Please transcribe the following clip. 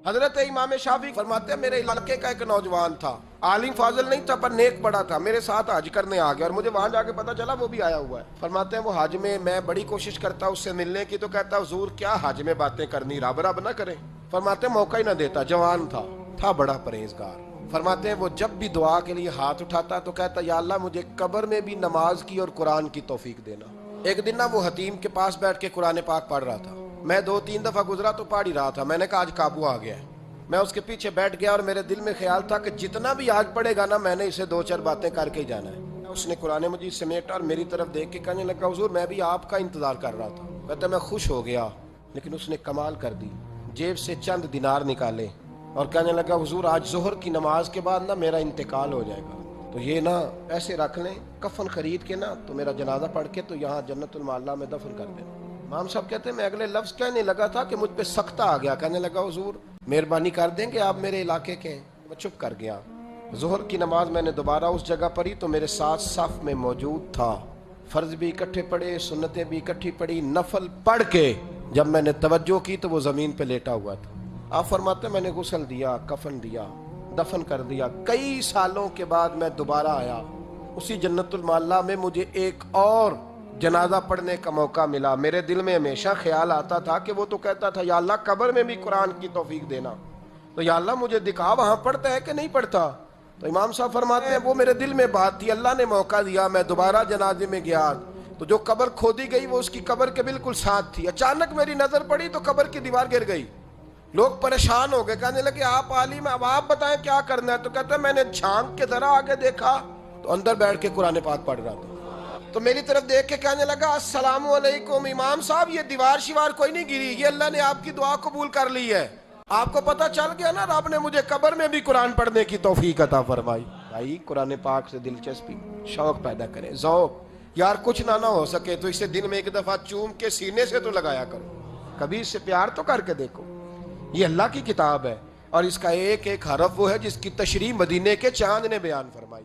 حضرت امام شافعی فرماتے ہیں میرے علاقے کا ایک نوجوان تھا، عالم فاضل نہیں تھا پر نیک بڑا تھا، میرے ساتھ حج کرنے آ گیا اور مجھے وہاں جا کے پتا چلا وہ بھی آیا ہوا ہے۔ فرماتے ہیں وہ حج میں بڑی کوشش کرتا اس سے ملنے کی، تو کہتا حضور کیا حج میں باتیں کرنی، رب رب نہ کریں۔ فرماتے ہیں موقع ہی نہ دیتا، جوان تھا بڑا پرہیزگار۔ فرماتے ہیں وہ جب بھی دعا کے لیے ہاتھ اٹھاتا تو کہتا یا اللہ مجھے قبر میں بھی نماز کی اور قرآن کی توفیق دینا۔ ایک دن وہ حتیم کے پاس بیٹھ کے قرآن پاک پڑھ رہا تھا، میں 2-3 دفعہ گزرا تو پڑھ ہی رہا تھا، میں نے کہا آج قابو آ گیا ہے۔ میں اس کے پیچھے بیٹھ گیا اور میرے دل میں خیال تھا کہ جتنا بھی آج پڑھے گا نا میں نے اسے 2-4 باتیں کر کے ہی جانا ہے۔ اس نے قرآن مجید سمیٹا اور میری طرف دیکھ کے کہنے لگا حضور میں بھی آپ کا انتظار کر رہا تھا۔ کہتا میں خوش ہو گیا، لیکن اس نے کمال کر دی، جیب سے چند دینار نکالے اور کہنے لگا حضور آج ظہر کی نماز کے بعد نا میرا انتقال ہو جائے گا، تو یہ نا ایسے رکھ لیں، کفن خرید کے نا تو میرا جنازہ پڑھ کے تو یہاں جنت المعلا میں دفن کر دیں۔ امام صاحب کہتے ہیں میں اگلے لفظ کہنے لگا تھا کہ مجھ پہ سختہ آ گیا، کہنے لگا حضور مہربانی کر دیں کہ آپ میرے علاقے کے ہیں۔ میں چپ کر گیا۔ ظہر کی نماز میں نے دوبارہ اس جگہ پڑھی تو میرے ساتھ صف میں موجود تھا، فرض بھی اکٹھے پڑھے، سنتیں بھی اکٹھی پڑھی، نفل پڑھ کے جب میں نے توجہ کی تو وہ زمین پہ لیٹا ہوا تھا۔ آپ فرماتے ہیں میں نے غسل دیا، کفن دیا، دفن کر دیا۔ کئی سالوں کے بعد میں دوبارہ آیا، اسی جنت المعلا میں مجھے ایک اور جنازہ پڑھنے کا موقع ملا۔ میرے دل میں ہمیشہ خیال آتا تھا کہ وہ تو کہتا تھا یا اللہ قبر میں بھی قرآن کی توفیق دینا، تو یا اللہ مجھے دکھا وہاں پڑھتا ہے کہ نہیں پڑھتا۔ تو امام صاحب فرماتے ہیں وہ میرے دل میں بات تھی، اللہ نے موقع دیا، میں دوبارہ جنازے میں گیا تو جو قبر کھودی گئی وہ اس کی قبر کے بالکل ساتھ تھی۔ اچانک میری نظر پڑی تو قبر کی دیوار گر گئی، لوگ پریشان ہو گئے، کہنے لگے آپ عالم اب آپ بتائیں کیا کرنا ہے۔ تو کہتا ہے میں نے جھانک کے ذرا آگے دیکھا تو اندر بیٹھ کے قرآن پاک پڑھ رہا تھا، تو میری طرف دیکھ کے کہنے لگا السلام علیکم امام صاحب، یہ دیوار شیوار کوئی نہیں گری، یہ اللہ نے آپ کی دعا قبول کر لی ہے۔ آپ کو پتہ چل گیا نا رب نے مجھے قبر میں بھی قرآن پڑھنے کی توفیق عطا فرمائی۔ بھائی قرآن پاک سے دلچسپی، شوق پیدا کریں، ذوق۔ یار کچھ نہ ہو سکے تو اسے دن میں ایک دفعہ چوم کے سینے سے تو لگایا کرو، کبھی اس سے پیار تو کر کے دیکھو۔ یہ اللہ کی کتاب ہے اور اس کا ایک ایک حرف وہ ہے جس کی تشریح مدینے کے چاند نے بیان فرمائی۔